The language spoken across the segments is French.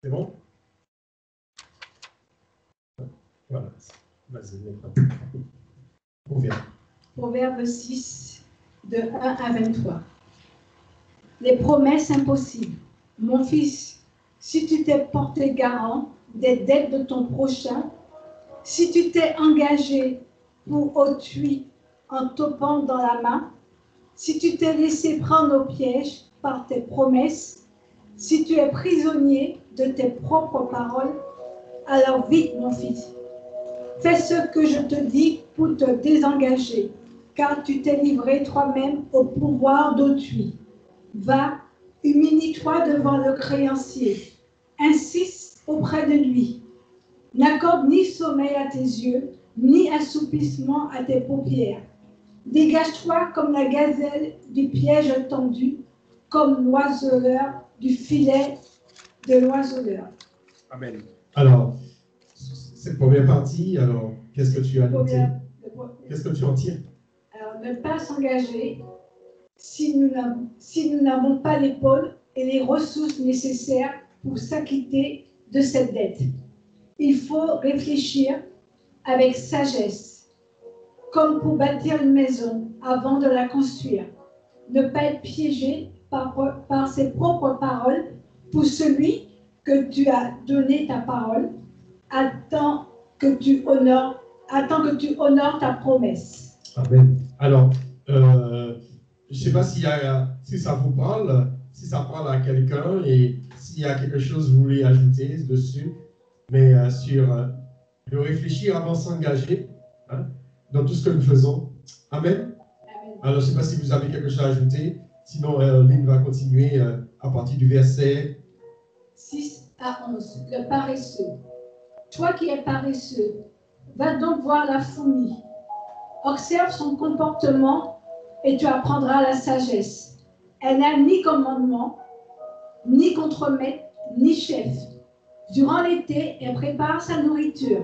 C'est bon? Voilà. Vas-y, Proverbe 6, de 1 à 23. Les promesses impossibles. Mon fils, si tu t'es porté garant des dettes de ton prochain, si tu t'es engagé pour autrui en topant dans la main, si tu t'es laissé prendre au piège par tes promesses, si tu es prisonnier de tes propres paroles, alors vite, mon fils, fais ce que je te dis pour te désengager, car tu t'es livré toi-même au pouvoir d'autrui. Va, humilie-toi devant le créancier, insiste auprès de lui. N'accorde ni sommeil à tes yeux, ni assoupissement à tes paupières. Dégage-toi comme la gazelle du piège tendu, comme l'oiseleur du filet de l'oiseleur. Amen. Alors, cette première partie, alors, qu'est-ce que tu as noté? Qu'est-ce que tu en tires? Alors, ne pas s'engager si nous n'avons pas l'épaule et les ressources nécessaires pour s'acquitter de cette dette. Il faut réfléchir avec sagesse, comme pour bâtir une maison avant de la construire. Ne pas être piégé par ses propres paroles pour celui que tu as donné ta parole. Attends que tu honores ta promesse. Amen. Alors, je ne sais pas si ça vous parle, si ça parle à quelqu'un et s'il y a quelque chose que vous voulez ajouter dessus, mais sur de réfléchir avant de s'engager dans tout ce que nous faisons. Amen. Amen. Alors, je ne sais pas si vous avez quelque chose à ajouter, sinon Lynn va continuer à partir du verset 6 à 11. Le paresseux. Toi qui es paresseux, va donc voir la fourmi. Observe son comportement et tu apprendras la sagesse. Elle n'a ni commandement, ni contremaître, ni chef. Durant l'été, elle prépare sa nourriture.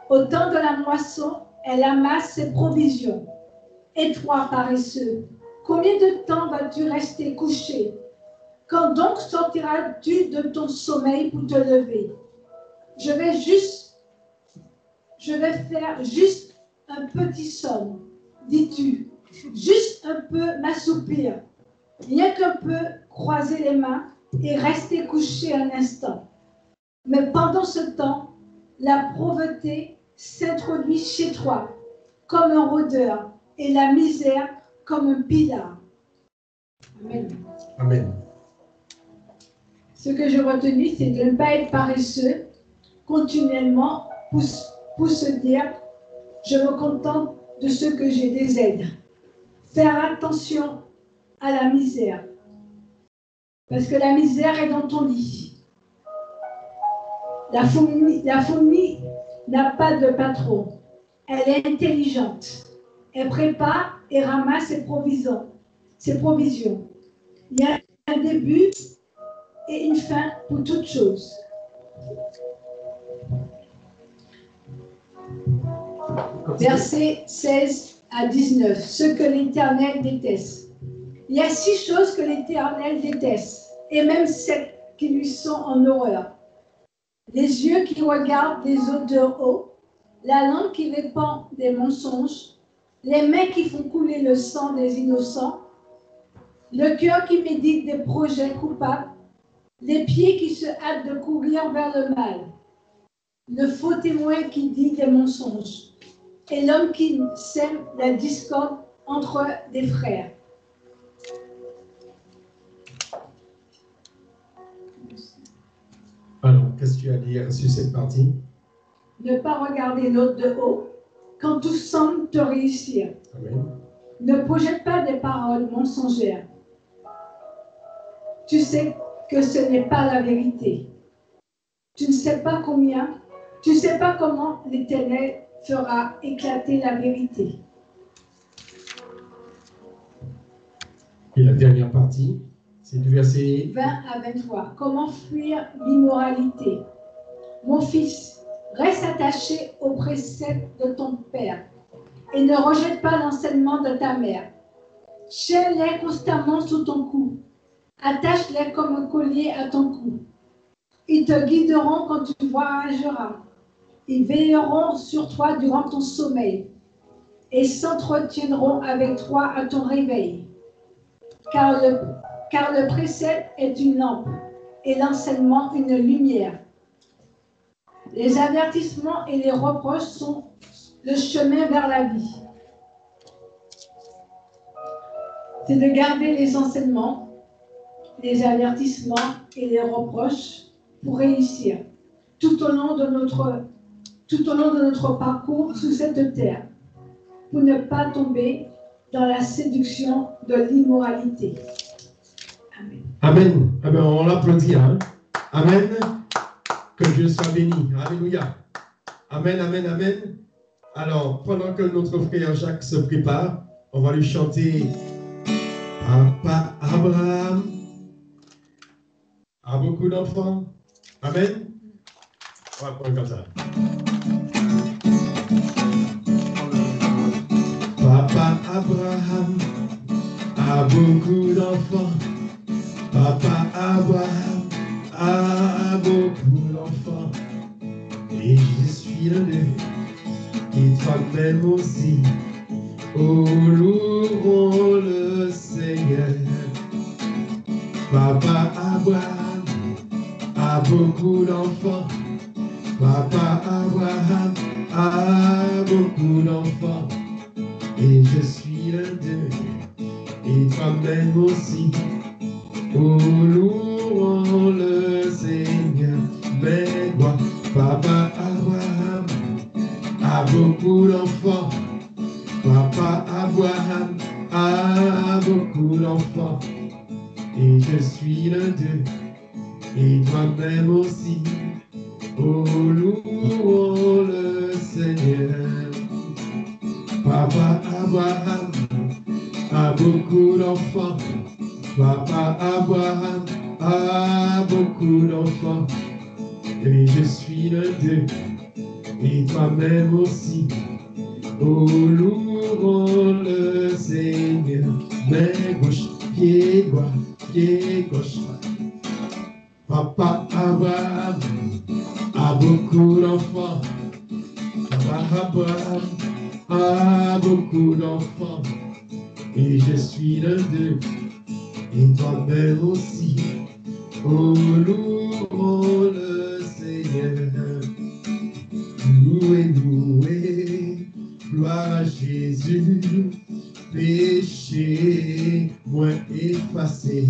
Au temps de la moisson, elle amasse ses provisions. Et toi, paresseux, combien de temps vas-tu rester couché? Quand donc sortiras-tu de ton sommeil pour te lever? Je vais faire juste un petit somme, dis-tu, juste un peu m'assoupir, rien qu'un peu croiser les mains et rester couché un instant. Mais pendant ce temps, la pauvreté s'introduit chez toi comme un rôdeur et la misère comme un pilar. Amen. Amen. Ce que j'ai retenu, c'est de ne pas être paresseux continuellement pour se dire « je me contente de ce que j'ai des aides ». Faire attention à la misère. Parce que la misère est dans ton lit. La fourmi n'a pas de patron. Elle est intelligente. Elle prépare et ramasse ses provisions. Il y a un début et une fin pour toute chose. Versets 16 à 19. Ce que l'Éternel déteste. Il y a 6 choses que l'Éternel déteste, et même 7 qui lui sont en horreur. Les yeux qui regardent des eaux de haut, la langue qui répand des mensonges, les mains qui font couler le sang des innocents, le cœur qui médite des projets coupables, les pieds qui se hâtent de courir vers le mal, le faux témoin qui dit des mensonges, et l'homme qui sème la discorde entre des frères. Alors, qu'est-ce que tu as à dire sur cette partie? Ne pas regarder l'autre de haut quand tout semble te réussir. Amen. Ne projette pas des paroles mensongères. Tu sais que ce n'est pas la vérité. Tu ne sais pas comment l'Éternel fera éclater la vérité. Et la dernière partie, c'est du verset 20 à 23. Comment fuir l'immoralité? Mon fils, reste attaché aux préceptes de ton père et ne rejette pas l'enseignement de ta mère. Tiens-les constamment sous ton cou. Attache-les comme un collier à ton cou. Ils te guideront quand tu voyageras. Ils veilleront sur toi durant ton sommeil et s'entretiendront avec toi à ton réveil. Car le précepte est une lampe et l'enseignement une lumière. Les avertissements et les reproches sont le chemin vers la vie. C'est de garder les enseignements, les avertissements et les reproches pour réussir tout au long de notre parcours sur cette terre, pour ne pas tomber dans la séduction de l'immoralité. Amen. Amen. Amen. On l'applaudit. Hein? Amen. Que Dieu soit béni. Alléluia. Amen, amen, amen. Alors, pendant que notre frère Jacques se prépare, on va lui chanter Papa Abraham a beaucoup d'enfants. Amen. On va prendre comme ça. Papa Abraham a beaucoup d'enfants. Papa Abraham a beaucoup d'enfants. Et je suis l'un d'eux. Et toi-même aussi. Oh, louons le Seigneur. Papa Abraham a beaucoup d'enfants. Papa Abraham a beaucoup d'enfants. Et je suis l'un d'eux. Et toi-même aussi. Oh, louons le Seigneur. Mais moi, Papa Abraham a beaucoup d'enfants. Papa Abraham a beaucoup d'enfants. Et je suis l'un d'eux. Et toi-même aussi. Oh, louons le Seigneur. Papa Abraham a beaucoup d'enfants. Papa Abraham a beaucoup d'enfants. Et je suis l'un d'eux. Et toi-même aussi. Oh, louons le Seigneur. Main gauche, pied gauche. Papa Abraham a beaucoup d'enfants. Papa Abraham a beaucoup d'enfants. Et je suis l'un d'eux. Et toi-même aussi. Oh, louons le Seigneur. Louez, louez, gloire à Jésus, péché moins effacé.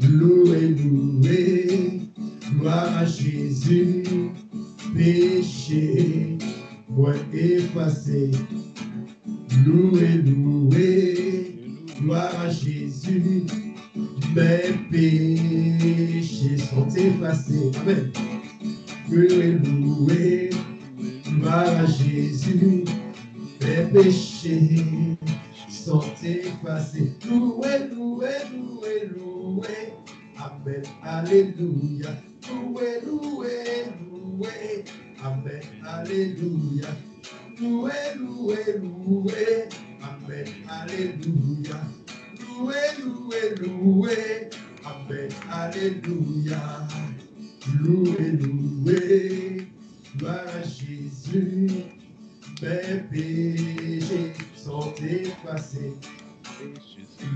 Louez, louez, gloire à Jésus, péché moins effacé. Louez, louez, gloire à Jésus, mes péchés sont effacés. Amen. Louez, louez, gloire à Jésus, mes péchés sont effacés. Louez, louez, louez, louez. Amen, alléluia. Louez, louez, louez. Amen, alléluia. Louez, louez, louez. Amen, alléluia. Louez, louez, louez. Amen, alléluia. Louez, louez, gloire à Jésus, mes péchés sont effacés.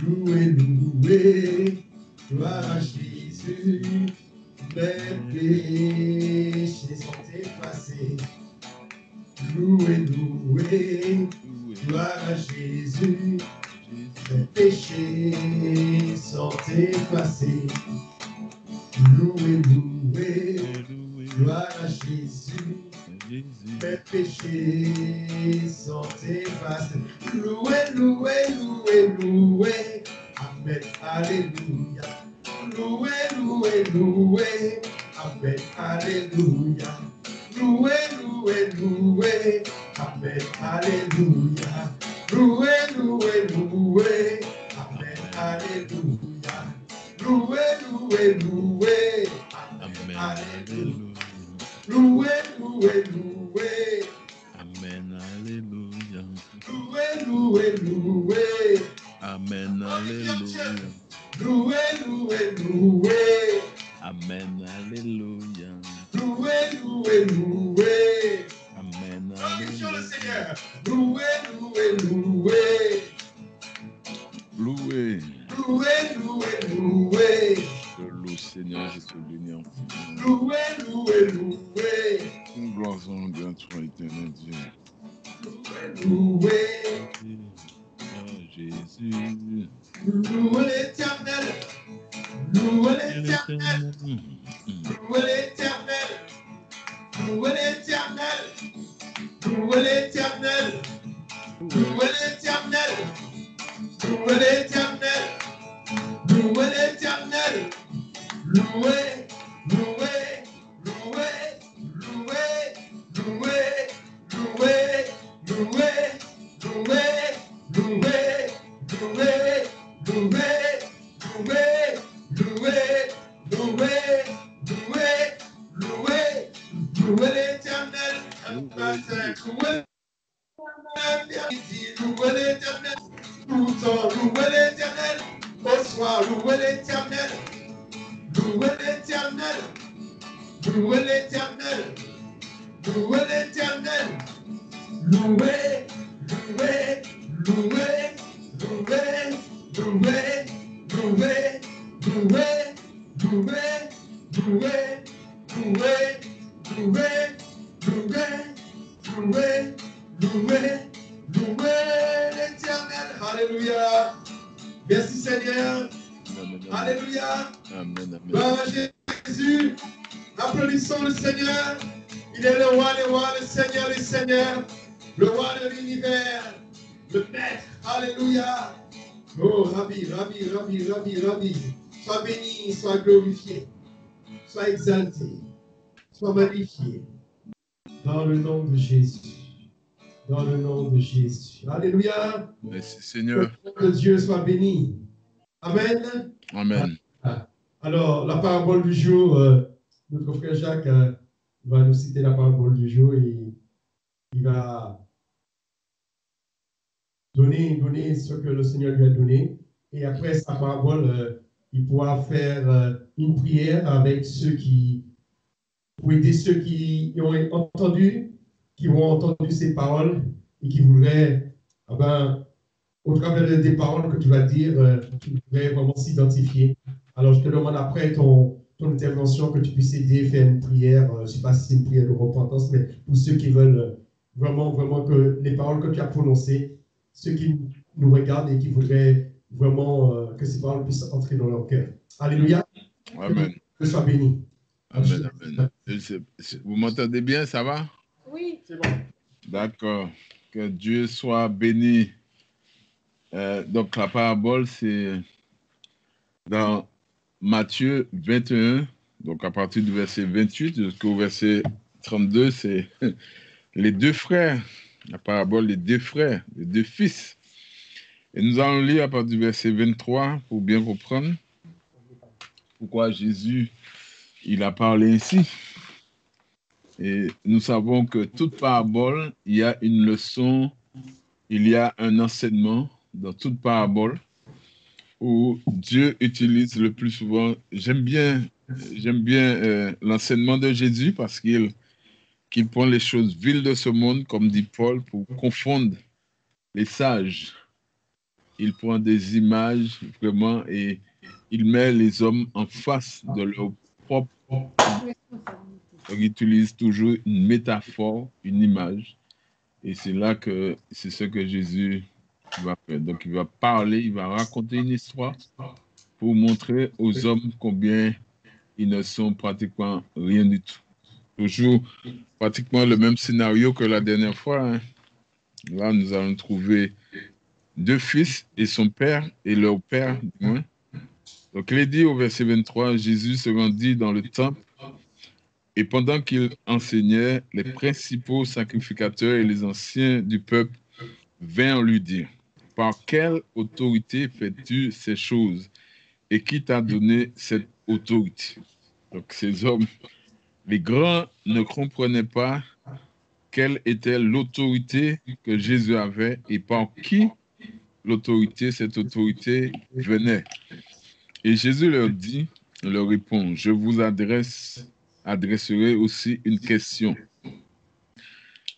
Louez, louez, gloire à Jésus, mes péchés sont effacés. Louez, louez, gloire à Jésus, mes péchés sont effacés. Louez, louez, gloire à Jésus, mes péchés sont effacés. Louez, louez, louez, louez, amen, alléluia. Louez, louez, louez, amen, alléluia. Louez, louez, louez, amen, alléluia. Louez, louez, louez, amen, alléluia. Louez, louez, louez, amen, alléluia. Louez, louez, louez, amen, alléluia. Louez, louez, louez, amen, alléluia. Louez, louez, louez, amen, alléluia. louez, louez. Amen. Glorifions le Seigneur. Louez, louez, louez. Loué. Louez, louez, louez. Je loue Seigneur, je te bénis. Louez, louez, louez. Une gloire en Dieu, toi éternel Dieu. Louez. Jésus. Louez l'Éternel. Louez l'Éternel. Louez l'Éternel. Louez l'Éternel. Louez l'Éternel. Louez l'Éternel. Louez l'Éternel. Louez l'Éternel. Louez, louez, louez, louez, louez, louez, louez, louez, louez, louez, louez, louez, louez, louez, louez, louez, louez l'Éternel. Louez l'Éternel. Tout le temps, louez l'Éternel. Au soir, louez l'Éternel. Louez l'Éternel. Louez l'Éternel. Louez l'Éternel. Louez, louez, louez, louez, louez, louez, louez, louez, louez, louez, louez, louez, louez, louez l'Éternel. Alléluia. Merci Seigneur. Alléluia. Amen. Gloire à Jésus. Applaudissons le Seigneur. Il est le roi des rois, le Seigneur des seigneurs, le roi de l'univers, le maître. Alléluia. Oh, ravi, ravi, ravi, ravi, ravi. Sois béni, sois glorifié, sois exalté, sois magnifié. Dans le nom de Jésus. Dans le nom de Jésus. Alléluia. Merci Seigneur. Que Dieu soit béni. Amen. Amen. Alors, la parabole du jour, notre frère Jacques va nous citer la parabole du jour et il va donner ce que le Seigneur lui a donné. Et après sa parabole, il pourra faire une prière avec pour aider ceux qui ont entendu ces paroles et qui voudraient, au travers des paroles que tu vas dire, tu voudrais vraiment s'identifier. Alors, je te demande après ton intervention que tu puisses aider, faire une prière, je ne sais pas si c'est une prière de repentance, mais pour ceux qui veulent vraiment que les paroles que tu as prononcées, ceux qui nous regardent et qui voudraient vraiment que ces paroles puissent entrer dans leur cœur. Alléluia. Amen. Que sois béni. Amen. Vous m'entendez bien, ça va? Oui. C'est bon. D'accord. Que Dieu soit béni. Donc, la parabole, c'est dans Matthieu 21, donc à partir du verset 28 jusqu'au verset 32, c'est les deux frères, la parabole des deux frères, les deux fils. Et nous allons lire à partir du verset 23 pour bien comprendre pourquoi Jésus, il a parlé ainsi. Et nous savons que toute parabole, il y a une leçon, il y a un enseignement dans toute parabole où Dieu utilise le plus souvent. J'aime bien l'enseignement de Jésus parce qu'il prend les choses viles de ce monde, comme dit Paul, pour confondre les sages. Il prend des images vraiment et il met les hommes en face de leur propre. Donc, il utilise toujours une métaphore, une image. Et c'est là que c'est ce que Jésus va faire. Donc, il va parler, il va raconter une histoire pour montrer aux hommes combien ils ne sont pratiquement rien du tout. Toujours pratiquement le même scénario que la dernière fois. Hein. Là, nous allons trouver deux fils et son père, et leur père, du moins. Donc, il est dit au verset 23, Jésus se rendit dans le temple, et pendant qu'il enseignait, les principaux sacrificateurs et les anciens du peuple vinrent lui dire, « Par quelle autorité fais-tu ces choses? Et qui t'a donné cette autorité? » Donc, ces hommes, les grands ne comprenaient pas quelle était l'autorité que Jésus avait et par qui cette autorité venait. Et Jésus leur répond, « Je vous adresse adresserai aussi une question.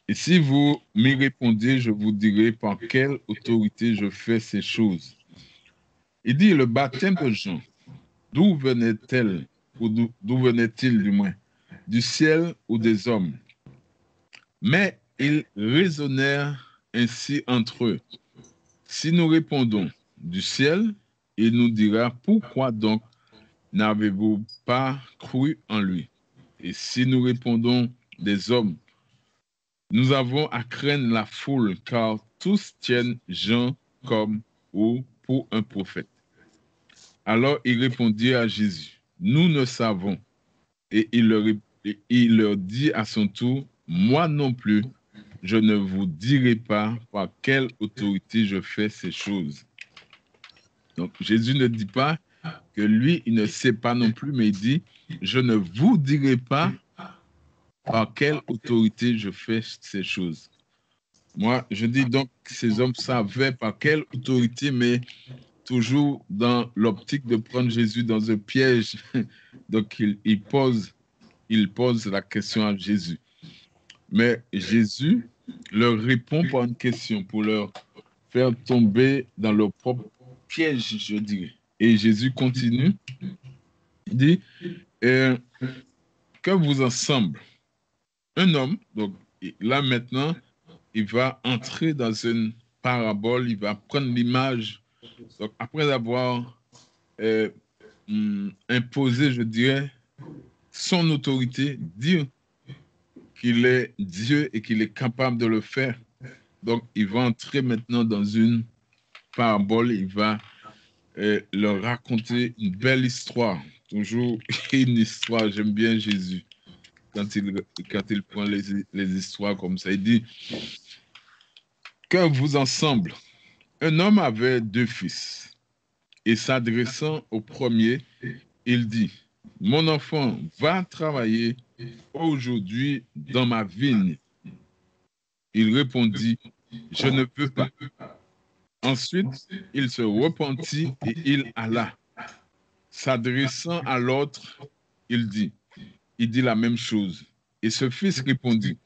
Et si vous m'y répondez, je vous dirai par quelle autorité je fais ces choses. Il dit, le baptême de Jean, d'où venait-elle, ou d'où venait-il du moins? Du ciel ou des hommes? Mais ils raisonnèrent ainsi entre eux. Si nous répondons du ciel, il nous dira, pourquoi donc n'avez-vous pas cru en lui? Et si nous répondons des hommes, nous avons à craindre la foule, car tous tiennent Jean comme ou pour un prophète. Alors il répondit à Jésus, nous ne savons. Et il leur dit à son tour, moi non plus, je ne vous dirai pas par quelle autorité je fais ces choses. Donc Jésus ne dit pas que lui, il ne sait pas non plus, mais il dit, je ne vous dirai pas par quelle autorité je fais ces choses. Moi, je dis donc que ces hommes savaient par quelle autorité, mais toujours dans l'optique de prendre Jésus dans un piège. Donc, il pose la question à Jésus. Mais Jésus leur répond par une question pour leur faire tomber dans leur propre piège, je dirais. Et Jésus continue, il dit, que vous ensemble, un homme, donc là maintenant, il va entrer dans une parabole, il va prendre l'image. Donc après avoir imposé, je dirais, son autorité, dire qu'il est Dieu et qu'il est capable de le faire. Donc il va entrer maintenant dans une parabole, il va leur raconter une belle histoire. Toujours une histoire, j'aime bien Jésus. Quand il prend les histoires comme ça, il dit que vous ensemble, un homme avait 2 fils, et s'adressant au premier, il dit, mon enfant, va travailler aujourd'hui dans ma vigne. Il répondit, je ne peux pas. Ensuite, il se repentit et il alla. S'adressant à l'autre, il dit la même chose. Et ce fils répondit,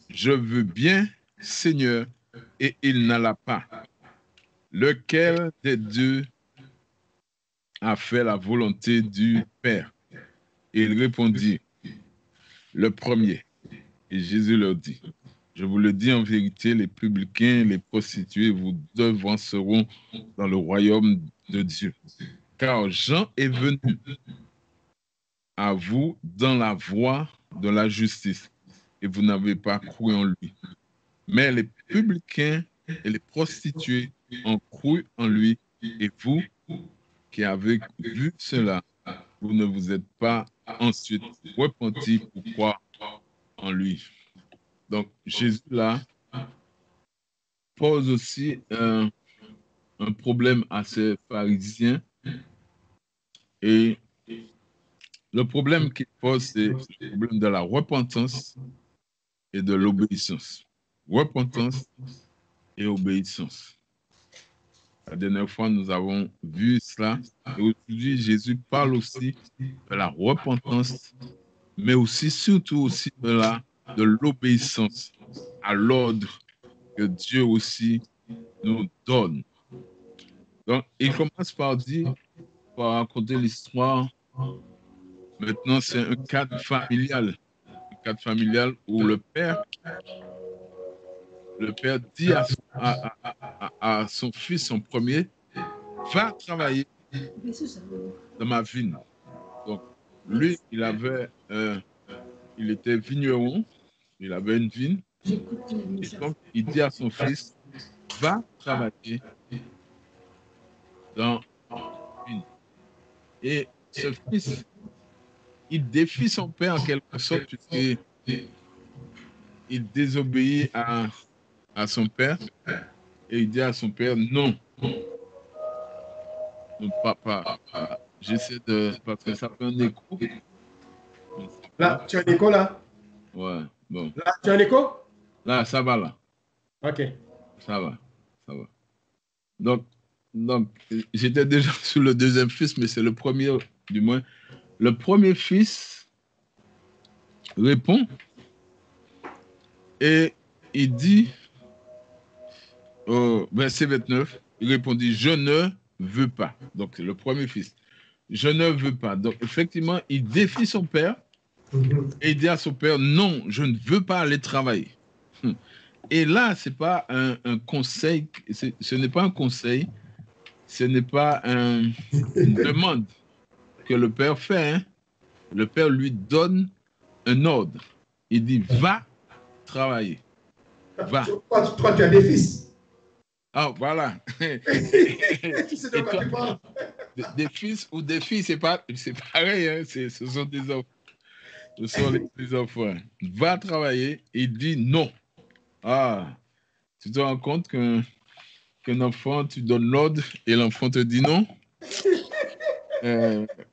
je veux bien, Seigneur, et il n'alla pas. Lequel des deux a fait la volonté du Père? Et il répondit, le premier. Et Jésus leur dit, je vous le dis en vérité, les publicains, les prostituées vous devanceront dans le royaume de Dieu. Car Jean est venu à vous dans la voie de la justice, et vous n'avez pas cru en lui. Mais les publicains et les prostituées ont cru en lui, et vous qui avez vu cela, vous ne vous êtes pas ensuite repenti pour croire en lui. Donc Jésus là pose aussi un problème à ces pharisiens, et le problème qu'il pose, c'est le problème de la repentance et de l'obéissance. Repentance et obéissance. La dernière fois, nous avons vu cela. Et aujourd'hui, Jésus parle aussi de la repentance, mais aussi, surtout aussi de l'obéissance à l'ordre que Dieu aussi nous donne. Donc, il commence par raconter l'histoire. Maintenant, c'est un cadre familial. Un cadre familial où le père dit à son fils, son premier, va travailler dans ma vigne. Donc, lui, il était vigneron, il avait une vigne. Et donc, il dit à son fils, va travailler dans la vigne. Et ce fils, il défie son père en quelque sorte, puisqu'il désobéit à son père, et il dit à son père, non, papa, j'essaie de... Parce que ça fait un écho. Là, tu as un écho là? Ouais, bon. Là, tu as un écho? Là, ça va là. Ok. Ça va. Donc j'étais déjà sur le deuxième fils, mais c'est le premier, du moins. Le premier fils, répond et il dit, au verset 29, il répondit, je ne veux pas. Donc, c'est le premier fils. Je ne veux pas. Donc, effectivement, il défie son père et il dit à son père, non, je ne veux pas aller travailler. Et là, ce n'est pas un conseil, ce n'est pas un conseil, ce n'est pas une demande que le père fait. Hein. Le père lui donne un ordre. Il dit, va travailler. Va. Toi, tu as des fils. Ah, voilà. Tu sais de quoi tu parles. Des fils ou des filles, c'est pareil. Hein. Ce sont des enfants. Ce sont les enfants. Va travailler. Il dit non. Ah, tu te rends compte qu'un enfant, tu donnes l'ordre et l'enfant te dit non.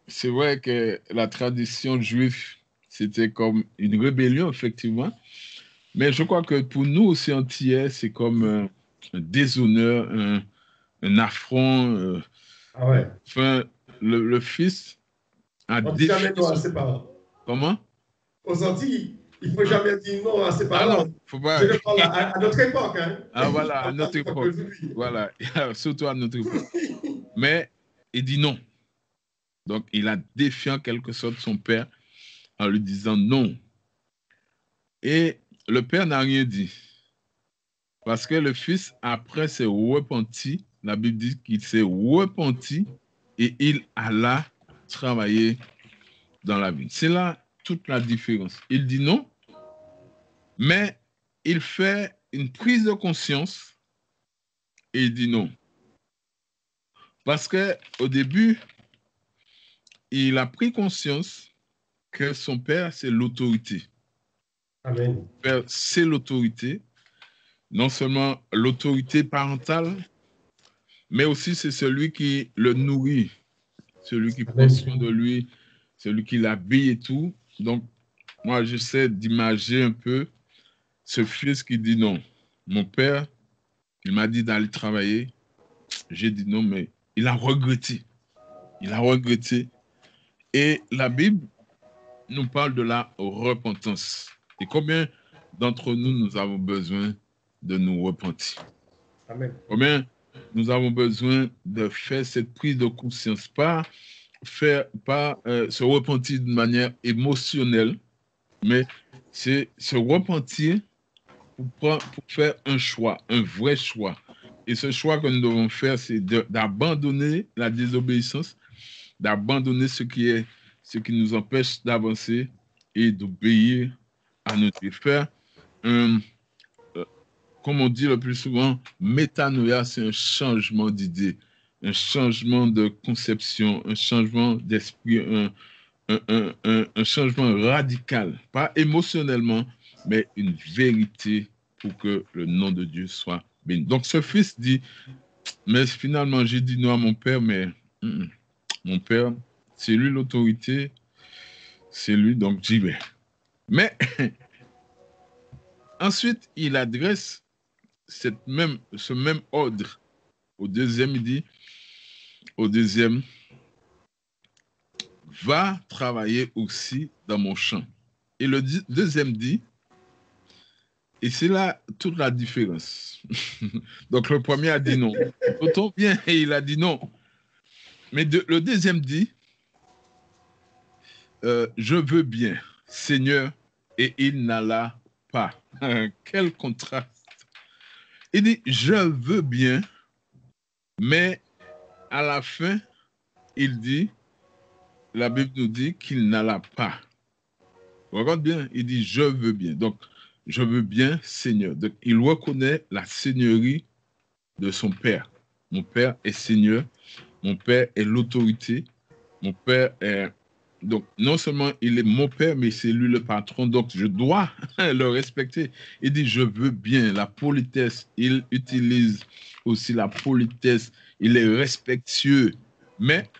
C'est vrai que la tradition juive, c'était comme une rébellion, effectivement. Mais je crois que pour nous aussi antillais, c'est comme un déshonneur, un affront. Ah ouais. Enfin, le fils a On ne dit jamais non à ses parents. Comment? Aux Antilles, il ne faut jamais dire non à ses parents. Ah non, faut pas. Je parle à notre époque. Hein. Ah voilà, à notre époque. Voilà, surtout à notre époque. Mais il dit non. Donc, il a défié en quelque sorte son père en lui disant non. Et le père n'a rien dit. Parce que le fils, après, s'est repenti. La Bible dit qu'il s'est repenti et il alla travailler dans la ville. C'est là toute la différence. Il dit non, mais il fait une prise de conscience et il dit non. Parce qu'au début, il a pris conscience que son père, c'est l'autorité. Amen. Son père, c'est l'autorité. Non seulement l'autorité parentale, mais aussi c'est celui qui le nourrit, celui qui prend soin de lui, celui qui l'habille et tout. Donc, moi, j'essaie d'imager un peu ce fils qui dit non. Mon père, il m'a dit d'aller travailler. J'ai dit non, mais il a regretté. Il a regretté. Et la Bible nous parle de la repentance. Et combien d'entre nous, nous avons besoin de nous repentir? Amen. Combien nous avons besoin de faire cette prise de conscience, pas se repentir de manière émotionnelle, mais c'est se repentir pour faire un choix, un vrai choix. Et ce choix que nous devons faire, c'est d'abandonner la désobéissance, d'abandonner ce qui nous empêche d'avancer et d'obéir à notre Dieu. Faire comme on dit le plus souvent, métanoïa, c'est un changement d'idée, un changement de conception, un changement d'esprit, un changement radical, pas émotionnellement, mais une vérité pour que le nom de Dieu soit béni. Donc ce fils dit, mais finalement j'ai dit non à mon père, mais mon père, c'est lui l'autorité, c'est lui, donc j'y vais. Mais ensuite, il adresse ce même ordre au deuxième, il dit, au deuxième, va travailler aussi dans mon champ. Et le deuxième dit, et c'est là toute la différence. Donc le premier a dit non. Autant bien, et il a dit non. Mais le deuxième dit, je veux bien, Seigneur, et il n'alla pas. Quel contraste. Il dit, je veux bien, mais à la fin, il dit, la Bible nous dit qu'il n'alla pas. Regarde bien, il dit, je veux bien. Donc, je veux bien, Seigneur. Donc, il reconnaît la seigneurie de son père. Mon père est Seigneur. Mon père est l'autorité. Mon père est... Donc, non seulement il est mon père, mais c'est lui le patron. Donc, je dois le respecter. Il dit, je veux bien. La politesse, il utilise aussi la politesse. Il est respectueux. Mais,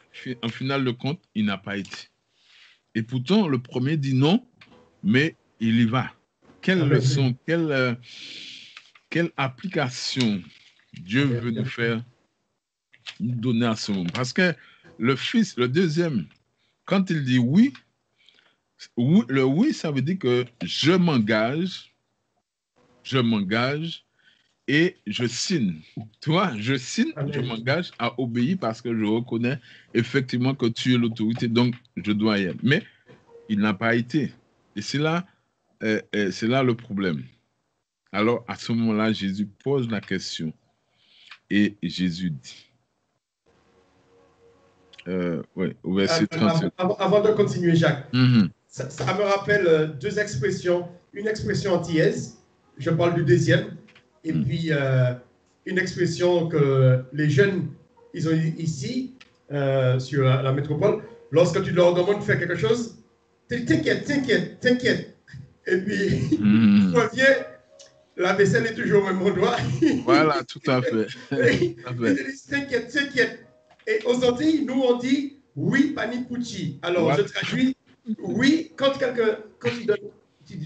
en final de compte, il n'a pas été. Et pourtant, le premier dit non, mais il y va. Quelle leçon, quelle application Dieu veut nous faire, nous donner à ce moment. Parce que le fils, le deuxième, quand il dit oui, Le oui, ça veut dire que je m'engage et je signe. Tu vois, je signe, je m'engage à obéir parce que je reconnais effectivement que tu es l'autorité, donc je dois y être. Mais il n'a pas été. Et c'est là le problème. Alors, à ce moment-là, Jésus pose la question et Jésus dit, au verset 37. Avant de continuer, Jacques, Mhm. ça me rappelle deux expressions. Une expression antillaise, je parle du deuxième, et puis une expression que les jeunes, ils ont ici, sur la métropole. Lorsque tu leur demandes de faire quelque chose, t'inquiète. Et puis, tu reviens, la vaisselle est toujours au même endroit. Voilà, tout à fait. Ils te disent t'inquiète. Et aux Antilles, nous, on dit oui, panipucci. Alors, Voilà. je traduis oui, quand tu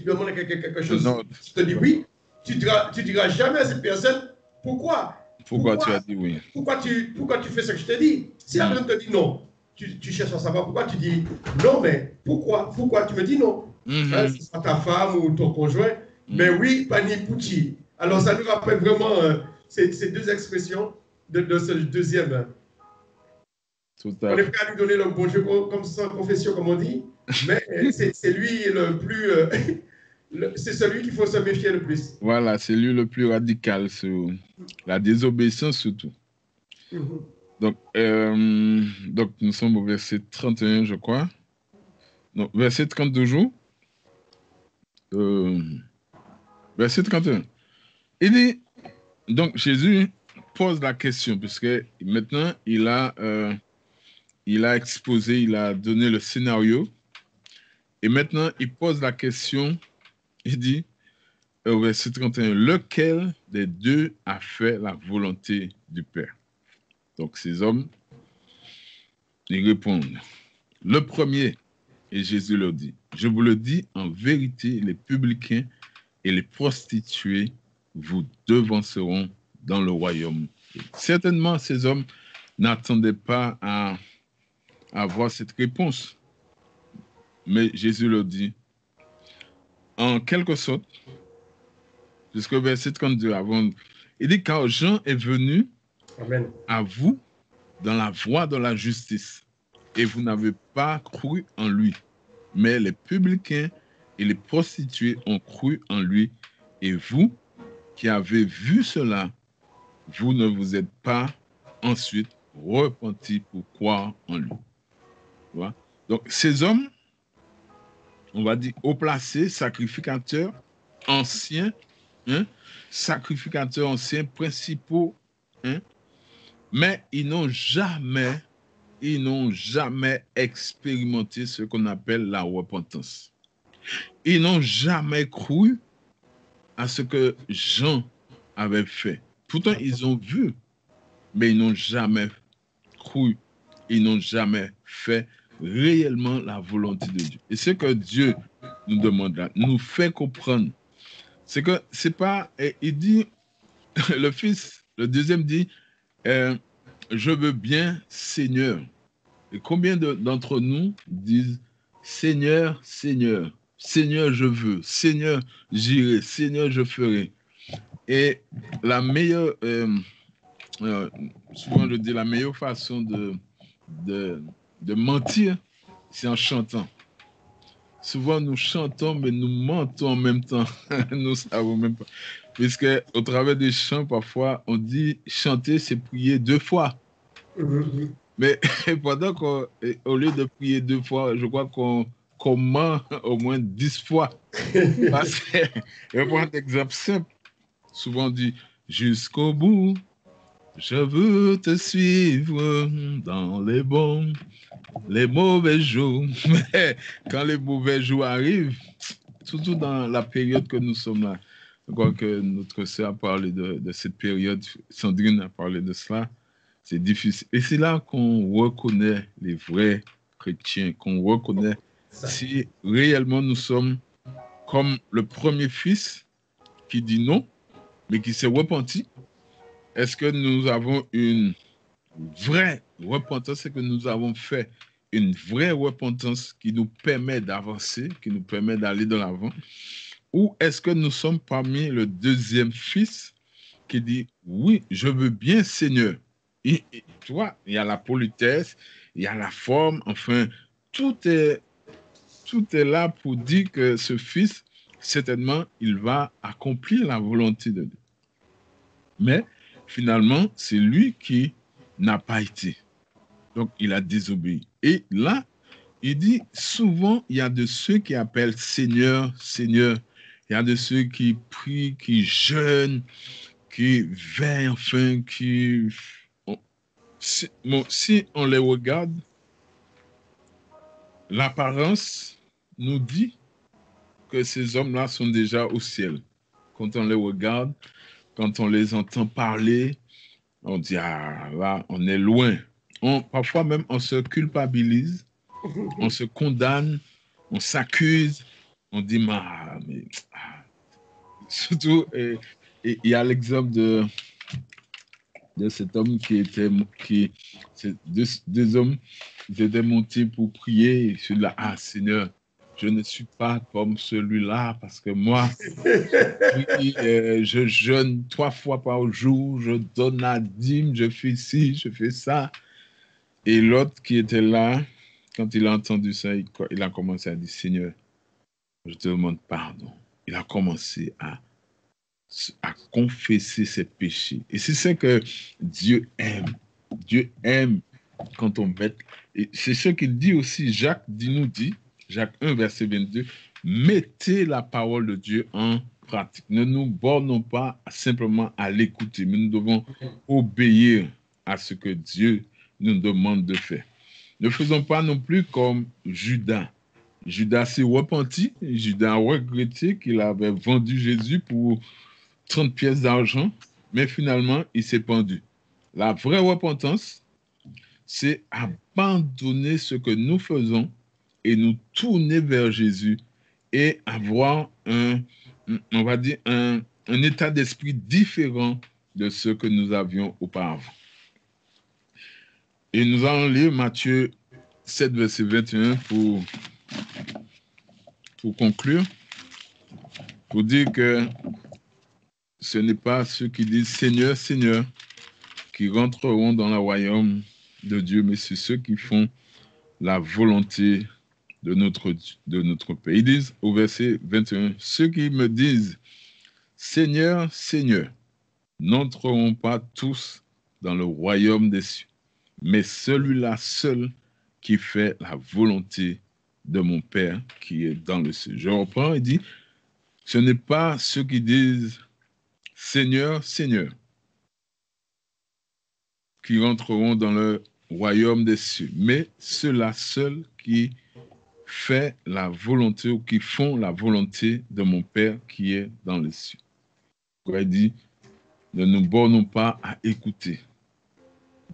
demandes à quelqu'un quelque chose, tu te dis oui, tu diras jamais à cette personne pourquoi tu as dit oui. Pourquoi tu fais ce que je te dis. Si la personne te dit non, tu cherches à savoir pourquoi, tu dis non, mais pourquoi tu me dis non. Hein, ce soit ta femme ou ton conjoint, mais oui, panipucci. Alors, ça nous rappelle vraiment ces deux expressions de ce deuxième. On est prêt à lui donner le bon Dieu comme sans confession, comme on dit, mais c'est lui le plus. C'est celui qu'il faut se méfier le plus. Voilà, c'est lui le plus radical sur la désobéissance surtout. Donc, nous sommes au verset 31, je crois. Non, verset 30 toujours. Verset 31. Il dit, donc Jésus pose la question, puisque maintenant il a exposé, il a donné le scénario, et maintenant il pose la question, il dit, au verset 31, lequel des deux a fait la volonté du Père? Donc ces hommes, ils répondent, le premier, et Jésus leur dit, je vous le dis en vérité, les publicains et les prostituées vous devanceront dans le royaume. Certainement, ces hommes n'attendaient pas à avoir cette réponse. Mais Jésus leur dit, en quelque sorte, jusqu'au verset 32, avant, il dit, car Jean est venu Amen. à vous dans la voie de la justice, et vous n'avez pas cru en lui. Mais les publicains et les prostituées ont cru en lui, et vous, qui avez vu cela, vous ne vous êtes pas ensuite repentis pour croire en lui. Voilà. Donc, ces hommes, on va dire, haut placés, sacrificateurs, anciens, sacrificateurs anciens, principaux, mais ils n'ont jamais expérimenté ce qu'on appelle la repentance. Ils n'ont jamais cru à ce que Jean avait fait. Pourtant, ils ont vu, mais ils n'ont jamais cru, ils n'ont jamais fait réellement la volonté de Dieu. Et ce que Dieu nous demande là, nous fait comprendre, c'est que c'est pas, il dit, le fils, le deuxième dit, je veux bien, Seigneur. Et combien d'entre nous disent, Seigneur, Seigneur, Seigneur, je veux, Seigneur, j'irai, Seigneur, je ferai. Et la meilleure, souvent je dis, la meilleure façon de mentir, c'est en chantant. Souvent nous chantons, mais nous mentons en même temps. Nous ne savons même pas. Puisque au travers des chants, parfois, on dit chanter, c'est prier 2 fois. Mais pendant qu'au lieu de prier 2 fois, je crois qu'on ment au moins 10 fois. Parce que, je prends un exemple simple. Souvent on dit jusqu'au bout, je veux te suivre dans les bons, les mauvais jours. Mais quand les mauvais jours arrivent, surtout dans la période que nous sommes là, je crois que notre sœur a parlé de cette période, Sandrine a parlé de cela, c'est difficile. Et c'est là qu'on reconnaît les vrais chrétiens, qu'on reconnaît si réellement nous sommes comme le premier fils qui dit non, mais qui s'est repenti. Est-ce que nous avons une vraie repentance, c'est que nous avons fait une vraie repentance qui nous permet d'avancer, qui nous permet d'aller de l'avant? Ou est-ce que nous sommes parmi le deuxième fils qui dit, oui, je veux bien, Seigneur. Tu vois, il y a la politesse, il y a la forme, enfin, tout est là pour dire que ce fils, certainement, il va accomplir la volonté de Dieu. Mais finalement, c'est lui qui n'a pas été. Donc, il a désobéi. Et là, il dit, souvent, il y a de ceux qui appellent Seigneur, Seigneur. Il y a de ceux qui prient, qui jeûnent, qui veillent, enfin, qui... Si on les regarde, l'apparence nous dit que ces hommes-là sont déjà au ciel. Quand on les regarde, quand on les entend parler, on dit, ah, là, on est loin. Parfois même, on se culpabilise, on se condamne, on s'accuse, on dit, mais surtout, il y a l'exemple de cet homme deux hommes, ils étaient montés pour prier, et celui-là, ah Seigneur, je ne suis pas comme celui-là, parce que moi, je jeûne 3 fois par jour, je donne la dîme, je fais ci, je fais ça. Et l'autre qui était là, quand il a entendu ça, il a commencé à dire, Seigneur, je te demande pardon. Il a commencé à confesser ses péchés. Et c'est ça que Dieu aime. Dieu aime quand on met... Et c'est ce qu'il dit aussi, Jacques dit, Jacques 1, verset 22, mettez la parole de Dieu en pratique. Ne nous bornons pas simplement à l'écouter, mais nous devons obéir à ce que Dieu nous demande de faire. Ne faisons pas non plus comme Judas. Judas s'est repenti, Judas a regretté qu'il avait vendu Jésus pour 30 pièces d'argent, mais finalement, il s'est pendu. La vraie repentance, c'est abandonner ce que nous faisons et nous tourner vers Jésus et avoir un état d'esprit différent de ce que nous avions auparavant. Et nous allons lire Matthieu 7, verset 21 pour conclure, pour dire que ce n'est pas ceux qui disent Seigneur, Seigneur, qui rentreront dans le royaume de Dieu, mais c'est ceux qui font la volonté de notre Père. Ils disent au verset 21, ceux qui me disent Seigneur, Seigneur, n'entreront pas tous dans le royaume des cieux, mais celui-là seul qui fait la volonté de mon Père qui est dans le ciel. Je reprends, il dit, ce n'est pas ceux qui disent Seigneur, Seigneur, qui rentreront dans le royaume des cieux, mais ceux-là seuls qui fait la volonté ou qui font la volonté de mon Père qui est dans les cieux. Il dit, ne nous bornons pas à écouter,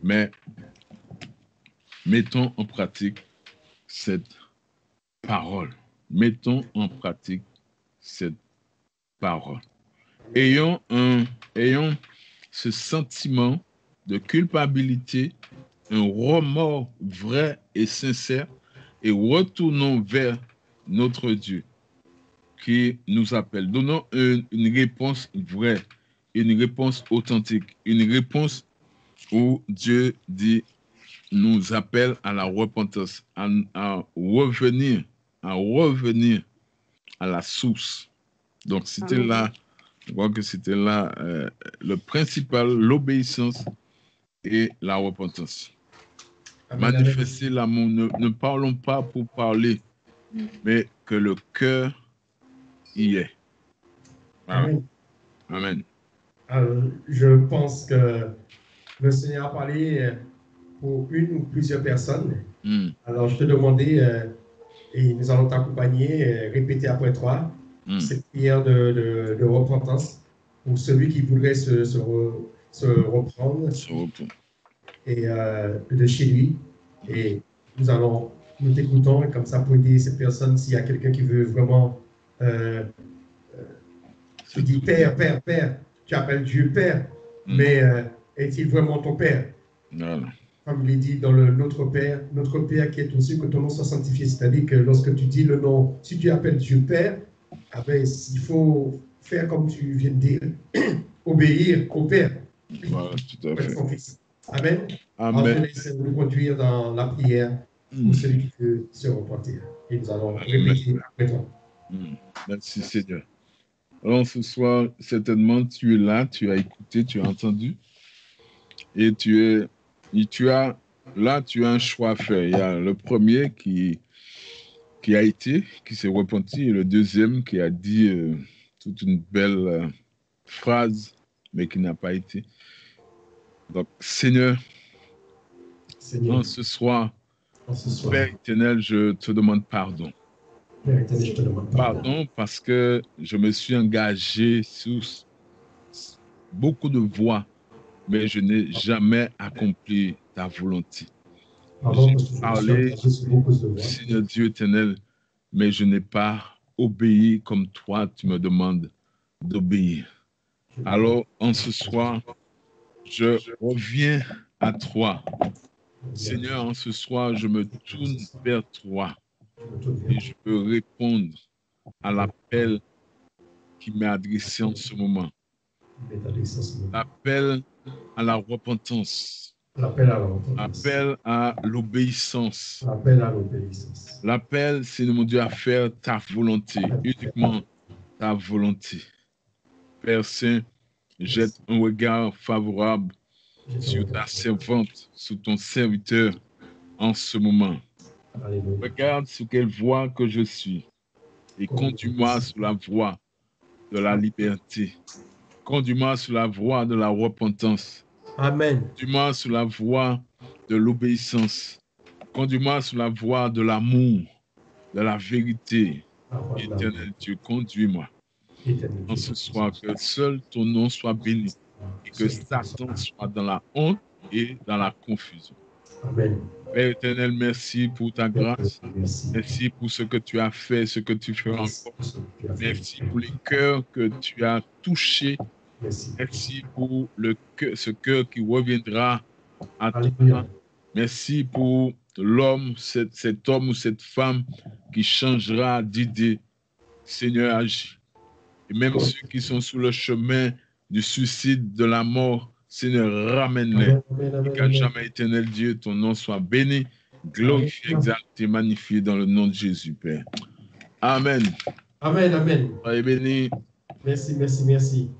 mais mettons en pratique cette parole. Mettons en pratique cette parole. Ayons ce sentiment de culpabilité, un remords vrai et sincère, et retournons vers notre Dieu qui nous appelle. Donnons une réponse vraie, une réponse authentique, une réponse où Dieu dit, nous appelle à la repentance, à revenir à la source. Donc, c'était là, je crois que c'était là le principal, l'obéissance et la repentance. Manifester l'amour, ne parlons pas pour parler, mais que le cœur y est. Voilà. Amen. Je pense que le Seigneur a parlé pour une ou plusieurs personnes. Alors, je te demandais, et nous allons t'accompagner, répéter après toi cette prière de repentance pour celui qui voudrait se reprendre et de chez lui. Et nous t'écoutons, et comme ça, pour aider ces personnes, s'il y a quelqu'un qui veut vraiment, tu dis Père, Père, Père, tu appelles Dieu Père, mais est-il vraiment ton Père? Voilà. comme il est dit dans notre Père qui est aux cieux, que ton nom soit sanctifié. C'est-à-dire que lorsque tu dis le nom, si tu appelles Dieu Père, ah ben, il faut faire comme tu viens de dire, obéir au Père. Voilà, tout à fait. Son Fils. Amen. Amen. Alors, je laisse nous conduire dans la prière pour celui qui peut se repentir. Et nous allons répéter après toi. Merci Seigneur. Alors ce soir, certainement, tu es là, tu as écouté, tu as entendu. Et tu as un choix à faire. Il y a le premier qui s'est repenti, et le deuxième qui a dit toute une belle phrase, mais qui n'a pas été. Donc, Seigneur, ce soir, Père éternel, je te demande pardon. Père éternel, je te demande pardon parce que je me suis engagé sur beaucoup de voies, mais je n'ai jamais accompli ta volonté. J'ai parlé, Seigneur Dieu éternel, mais je n'ai pas obéi comme toi, tu me demandes d'obéir. Alors, en ce soir, je reviens à toi. Seigneur, en ce soir, je me tourne vers toi et je peux répondre à l'appel qui m'est adressé en ce moment. L'appel à la repentance. L'appel à l'obéissance. L'appel, c'est mon Dieu, à faire ta volonté, uniquement ta volonté. Père Saint, jette un regard favorable sur ta servante, sur ton serviteur en ce moment. Regarde sur quelle voie que je suis et conduis-moi sur la voie de la liberté. Conduis-moi sur la voie de la repentance. Amen. Conduis-moi sur la voie de l'obéissance. Conduis-moi sur la voie de l'amour, de la vérité. Éternel Dieu, conduis-moi. En ce soir, que seul ton nom soit béni et que Satan soit dans la honte et dans la confusion. Amen. Père éternel, merci pour ta grâce. Merci pour ce que tu as fait, ce que tu feras encore. Merci pour les cœurs que tu as touchés. Merci pour ce cœur qui reviendra à toi. Merci pour l'homme, cet homme ou cette femme qui changera d'idée. Seigneur, agis. Et même ceux qui sont sur le chemin du suicide, de la mort, Seigneur, ramène-les. Et qu'à jamais, éternel Dieu, ton nom soit béni, glorifié, exalté, magnifié dans le nom de Jésus, Père. Amen. Amen, amen. Soyez bénis. Merci, merci, merci.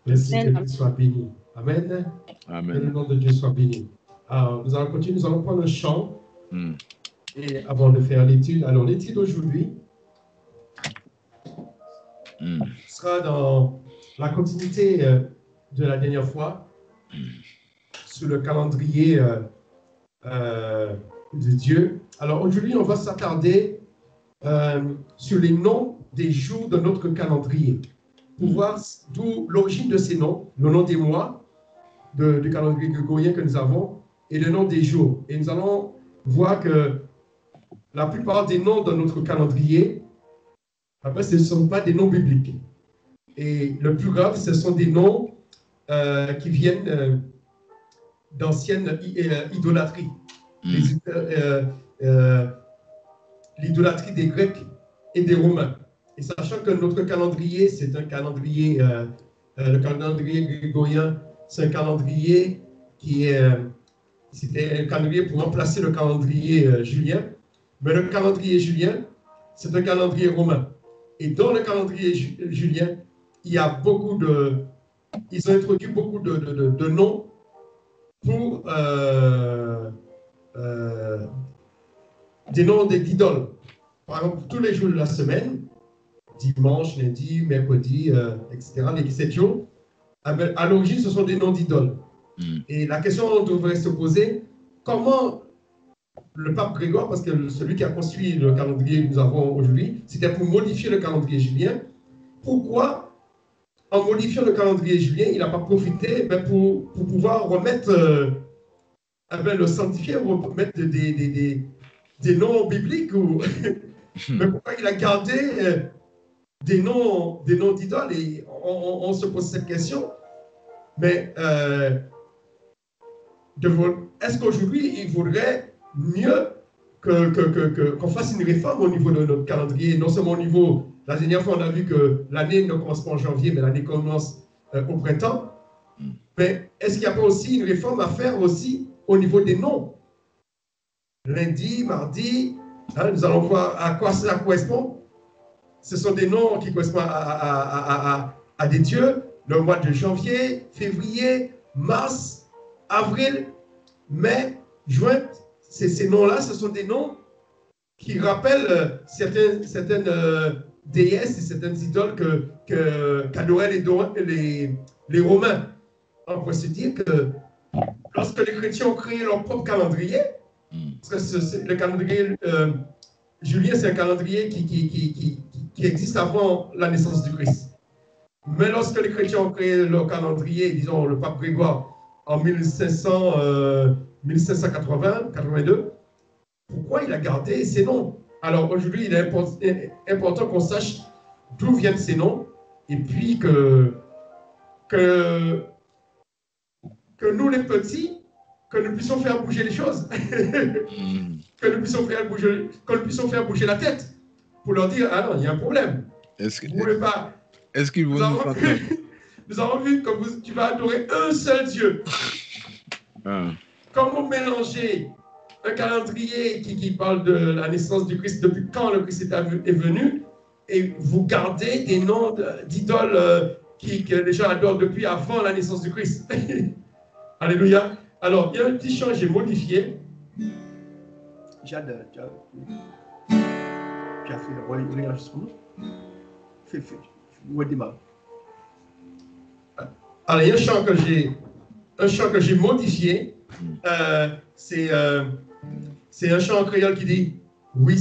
Merci que Dieu soit béni. Amen. Amen. Que le nom de Dieu soit béni. Alors, nous allons continuer, nous allons prendre un chant. Et avant de faire l'étude, alors l'étude aujourd'hui sera dans la continuité de la dernière fois sur le calendrier de Dieu. Alors aujourd'hui, on va s'attarder sur les noms des jours de notre calendrier pour voir d'où l'origine de ces noms, le nom des mois du calendrier grégorien que nous avons et le nom des jours. Et nous allons voir que la plupart des noms de notre calendrier, après, ce ne sont pas des noms bibliques. Et le plus grave, ce sont des noms qui viennent d'anciennes idolâtries. L'idolâtrie des Grecs et des Romains. Et sachant que notre calendrier, c'est un calendrier, le calendrier grégorien, c'est un calendrier qui est, c'était un calendrier pour remplacer le calendrier julien. Mais le calendrier julien, c'est un calendrier romain. Et dans le calendrier julien, il y a beaucoup de... Ils ont introduit beaucoup de noms pour des noms d'idoles. Par exemple, tous les jours de la semaine, dimanche, lundi, mercredi, etc., les 7 jours, à l'origine, ce sont des noms d'idoles. Et la question qu'on devrait se poser, comment le pape Grégoire, parce que celui qui a construit le calendrier que nous avons aujourd'hui, c'était pour modifier le calendrier julien. Pourquoi, en modifiant le calendrier julien, il n'a pas profité pour pouvoir remettre, le sanctifier, remettre des noms bibliques mais pourquoi il a gardé des noms d'idoles? Et on se pose cette question. Mais est-ce qu'aujourd'hui, il vaudrait mieux qu'on fasse une réforme au niveau de notre calendrier, non seulement au niveau, la dernière fois on a vu que l'année ne commence pas en janvier, mais l'année commence au printemps, mais est-ce qu'il n'y a pas aussi une réforme à faire aussi au niveau des noms? Lundi, mardi, hein, nous allons voir à quoi cela correspond. Ce sont des noms qui correspondent à des dieux, le mois de janvier, février, mars, avril, mai, juin. Ces noms-là, ce sont des noms qui rappellent certaines déesses et certaines idoles qu'adoraient les Romains. On pourrait se dire que lorsque les chrétiens ont créé leur propre calendrier, parce que le calendrier julien, c'est un calendrier qui existe avant la naissance du Christ. Mais lorsque les chrétiens ont créé leur calendrier, disons le pape Grégoire, en 1580-82, pourquoi il a gardé ces noms? Alors aujourd'hui, il est important qu'on sache d'où viennent ces noms et puis que nous les petits, que nous puissions faire bouger les choses, que nous puissions faire bouger la tête pour leur dire, ah non, il y a un problème. Est-ce qu'ils vont nous avons vu que tu vas adorer un seul Dieu. Comment mélanger un calendrier qui parle de la naissance du Christ, depuis quand le Christ est venu, et vous gardez des noms d'idoles que les gens adorent depuis avant la naissance du Christ. Alléluia. Alors, il y a un petit chant, j'ai modifié. J'adore. Tu as fait l'enregistrement. Fais. Alors, il y a un chant que j'ai modifié. C'est un chant en créole qui dit « Oui,